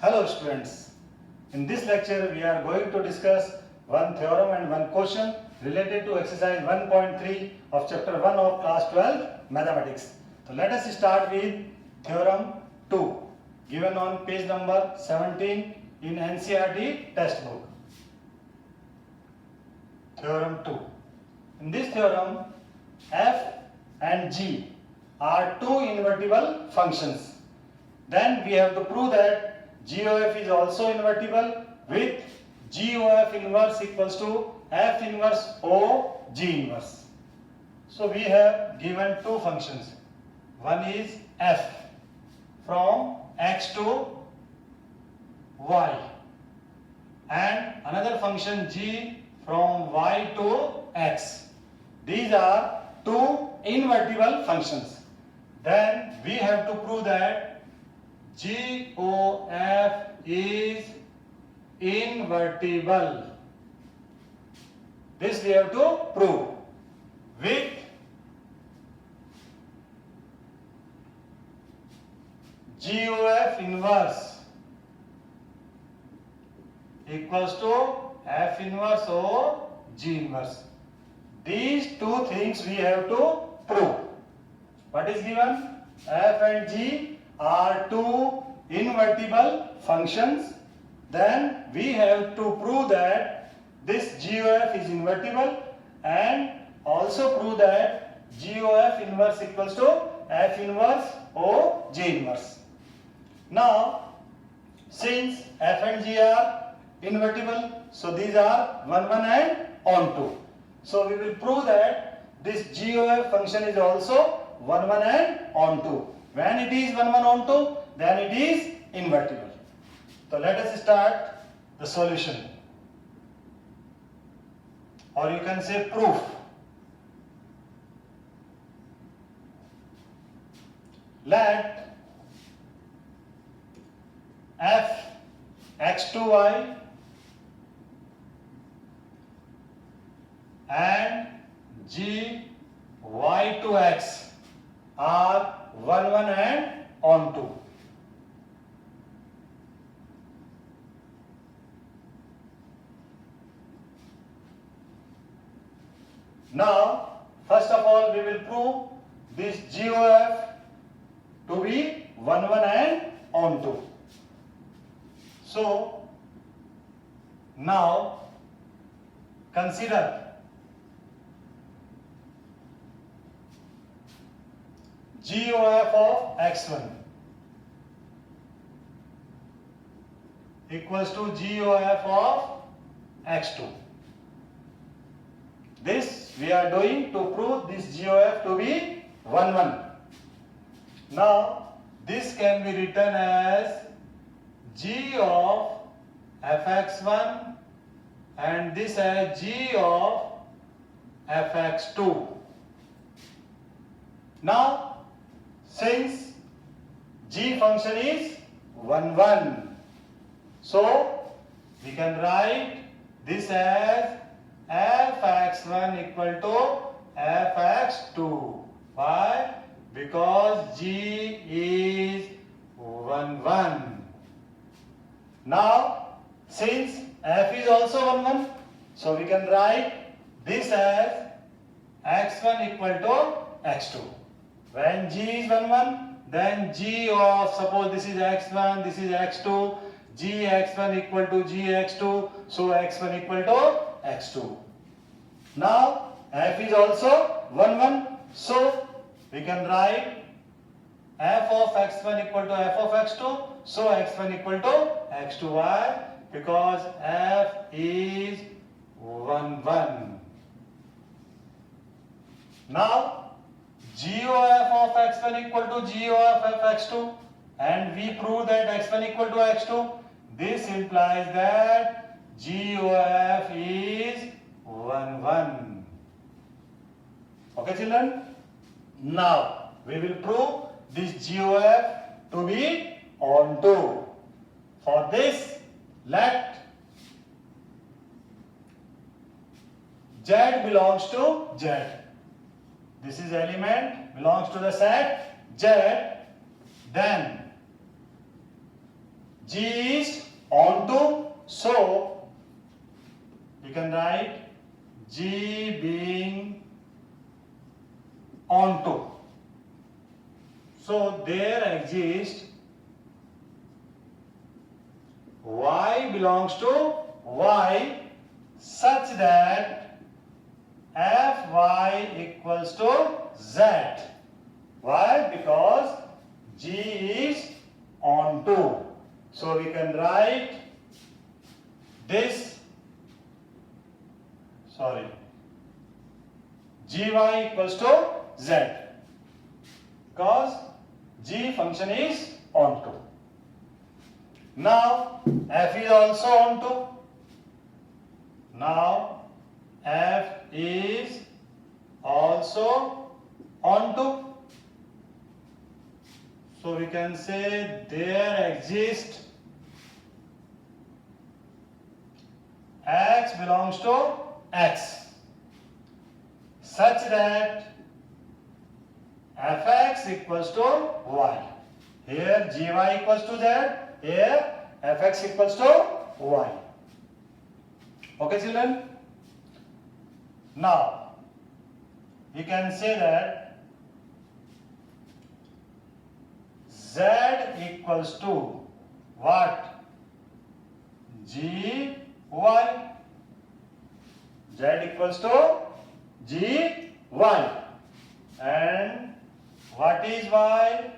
Hello students, in this lecture we are going to discuss one theorem and one question related to exercise 1.3 of chapter 1 of class 12 mathematics. So let us start with theorem 2 given on page number 17 in NCERT textbook. Theorem 2. In this theorem, f and g are two invertible functions. Then we have to prove that g of f is also invertible with g of f inverse equals to f inverse o g inverse. So we have given two functions. One is f from x to y and another function g from y to x. These are two invertible functions. Then we have to prove that g of f is invertible. This we have to prove with g of f inverse equals to f inverse o g inverse. These two things we have to prove. What is given? F and g are two invertible functions. Then we have to prove that this g of f is invertible and also prove that g of f inverse equals to f inverse o g inverse. Now, since f and g are invertible, so these are 1, 1 and on 2. So we will prove that this g of f function is also 1, 1 and on 2. When it is 1, 1 on 2, then it is invertible. So let us start the solution, or you can say proof. Let f x to y and g y to x are 1, 1 and on 2. Now, first of all, we will prove this g of f to be 1, 1 and on 2. So, now consider g of f of x1 equals to g of f of x2. This we are doing to prove this g of f to be 1, 1. Now this can be written as g of fx1 and this as g of fx2. Now since g function is 1, 1, so we can write this as fx1 equal to fx2. Why? Because g is 1, 1. Now, since f is also 1, 1, so we can write this as x1 equal to x2. When g is 1, 1, then g of, suppose this is x1, this is x2, g x1 equal to g x2, so x1 equal to x2. Now f is also 1, 1, so we can write f of x1 equal to f of x2, so x1 equal to x2. Why? Because f is 1, 1. Now g of f of x1 equal to g of f of x2, and we prove that x1 equal to x2. This implies that g of f is 1, 1. Okay children? Now we will prove this g of f to be on 2. For this, let z belongs to z. This is element belongs to the set Z. Then G is onto, so we can write G being onto. So there exists Y belongs to Y such that Fy equals to Z. Why? Because G is onto. So we can write this, Gy equals to Z, because G function is onto. Now F is also onto. Now F is also onto. So we can say there exists X belongs to X such that Fx equals to Y. Here Gy equals to Z, here Fx equals to Y. Okay children? Now we can say that Z equals to what? Gy. Z equals to Gy. And what is Y?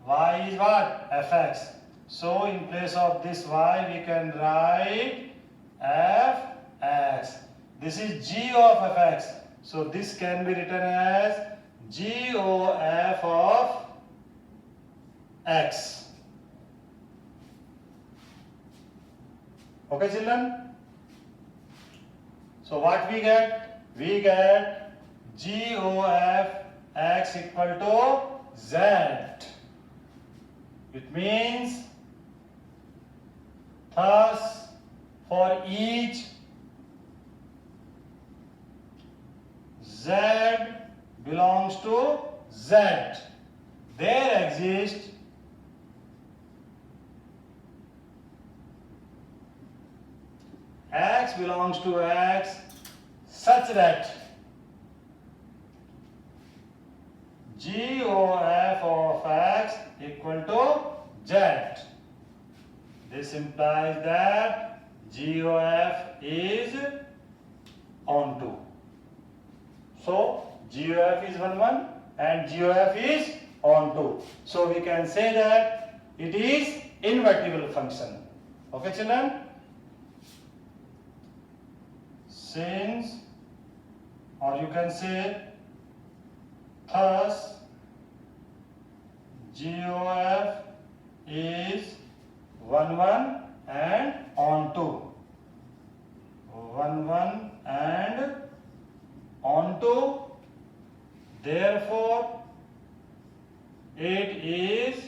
Y is what? Fx. So in place of this Y we can write Fx. This is G of Fx. So this can be written as GOF of X. Okay children? So what we get? We get GOF X equal to Z. It means thus for each Z belongs to Z, there exists X belongs to X such that GOF of X equal to Z. This implies that GOF is onto. So GOF is 1 and GOF is onto. So we can say that it is invertible function. Okay children? Since, or you can say thus, GOF is 1 and onto. 1 and onto. Therefore, it is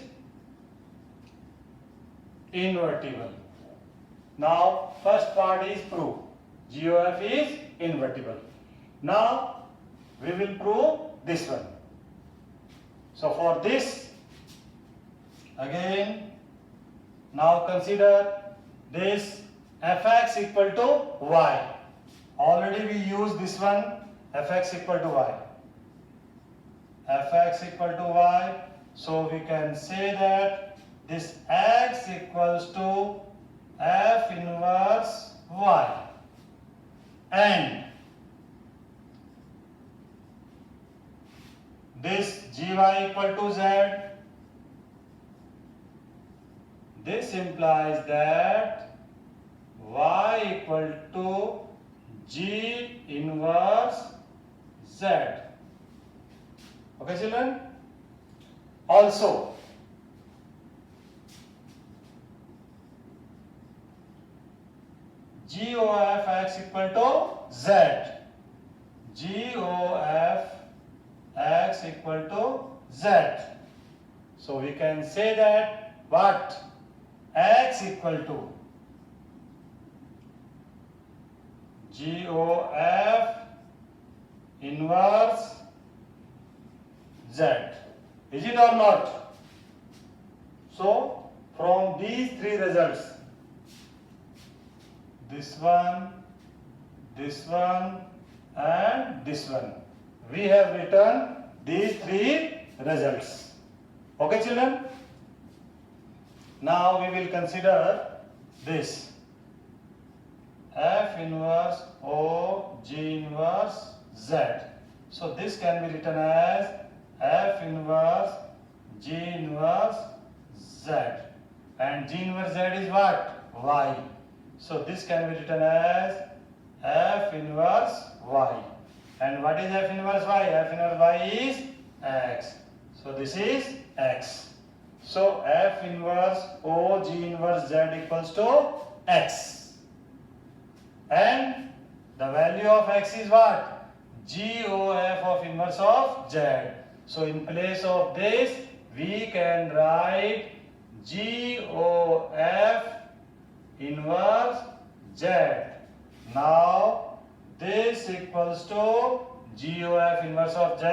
invertible. Now, first part is proved. GOF is invertible. Now, we will prove this one. So, for this, again, now consider this Fx equal to Y. Already we used this one, Fx equal to Y. Fx equal to Y. So, we can say that this X equals to F inverse Y. And this Gy equal to Z. This implies that Y equal to G inverse Z. Okay children? Also, GOF X equal to Z. GOF X equal to Z. So we can say that what? X equal to GOF inverse Z. Is it or not? So from these three results, this one, and this one, we have written these three results. Okay, children? Now we will consider this F inverse O G inverse Z. So this can be written as F inverse G inverse Z, and G inverse Z is what? Y. So this can be written as F inverse Y. And what is F inverse Y? F inverse Y is X. So this is X. So F inverse O G inverse Z equals to X. And the value of X is what? GOF of inverse of Z. So in place of this, we can write GOF inverse Z. Now this equals to GOF inverse of Z.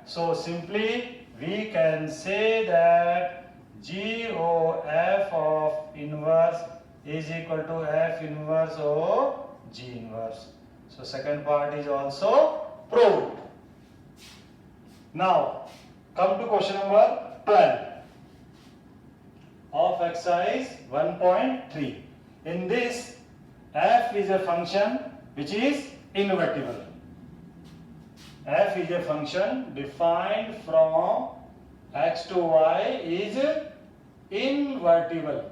So simply we can say that GOF of inverse is equal to F inverse O G inverse. So second part is also proved. Now come to question number 12 of exercise 1.3. In this, F is a function which is invertible. F is a function defined from x to y is invertible.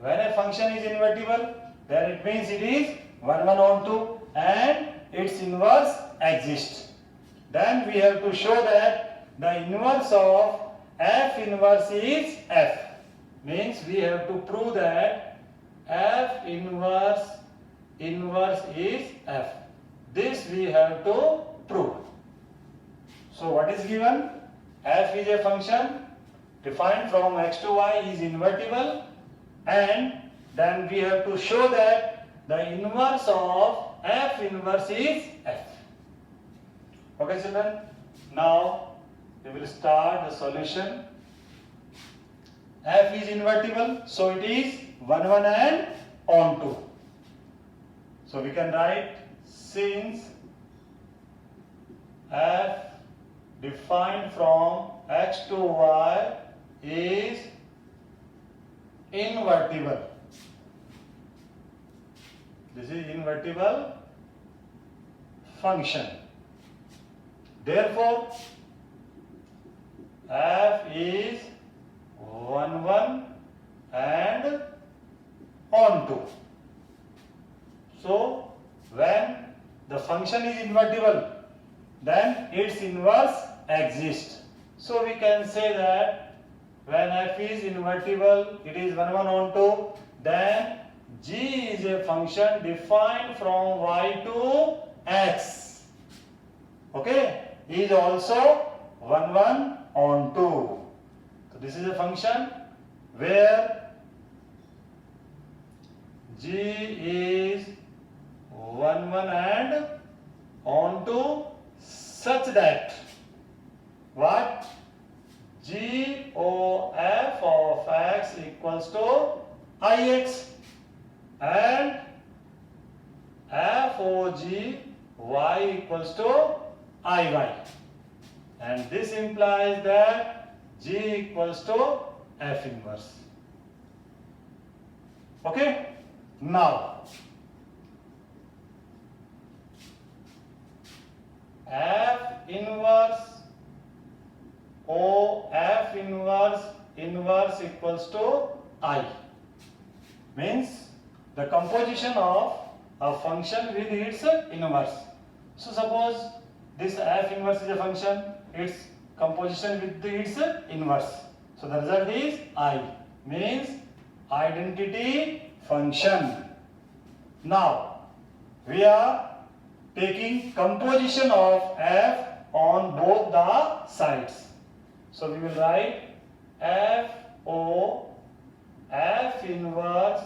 When a function is invertible, then it means it is 1 1 on 2 and its inverse exists. Then we have to show that the inverse of F inverse is F. Means we have to prove that F inverse is F. This we have to prove. So what is given? F is a function defined from x to y is invertible, and then we have to show that the inverse of F inverse is F. Okay, children? Now we will start the solution. F is invertible, so it is 1 1 and on 2. So we can write, since F defined from x to y is invertible. This is invertible function. Therefore, F is 1 1 and on 2. So when the function is invertible, then its inverse exists. So we can say that when F is invertible, it is 1 1 on 2, then G is a function defined from y to x. Okay, is also 1 1 on 2. So this is a function where G is 1 1 and on 2 such that what? GOF of x equals to IX and FOG y equals to IY, and this implies that G equals to F inverse. Okay, now F inverse O F inverse equals to I, means the composition of a function with its inverse. So suppose this F inverse is a function, its composition with its inverse. So the result is I, means identity function. Now we are taking composition of F on both the sides. So we will write FO F inverse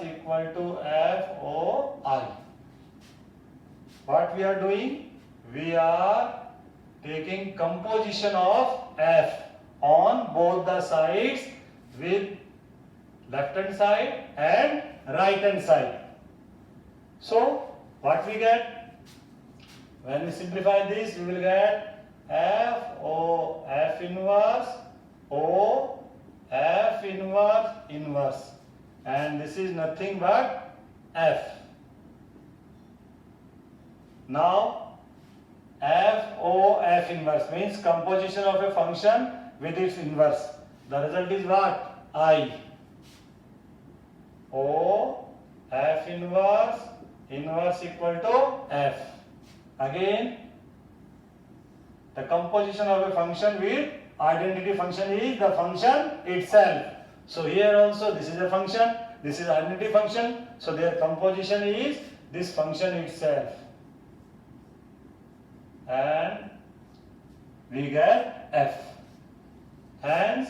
equal to FOI. What we are doing? We are taking composition of f on both the sides with left hand side and right hand side. So what we get? When we simplify this, we will get f inverse O f inverse inverse, and this is nothing but f. Now f inverse means composition of a function with its inverse. The result is what? I. O f inverse equal to f. Again, the composition of a function with identity function is the function itself. So here also this is a function, this is identity function, so their composition is this function itself. And we get f. Hence,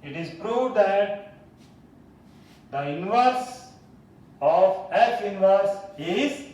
it is proved that the inverse of f inverse is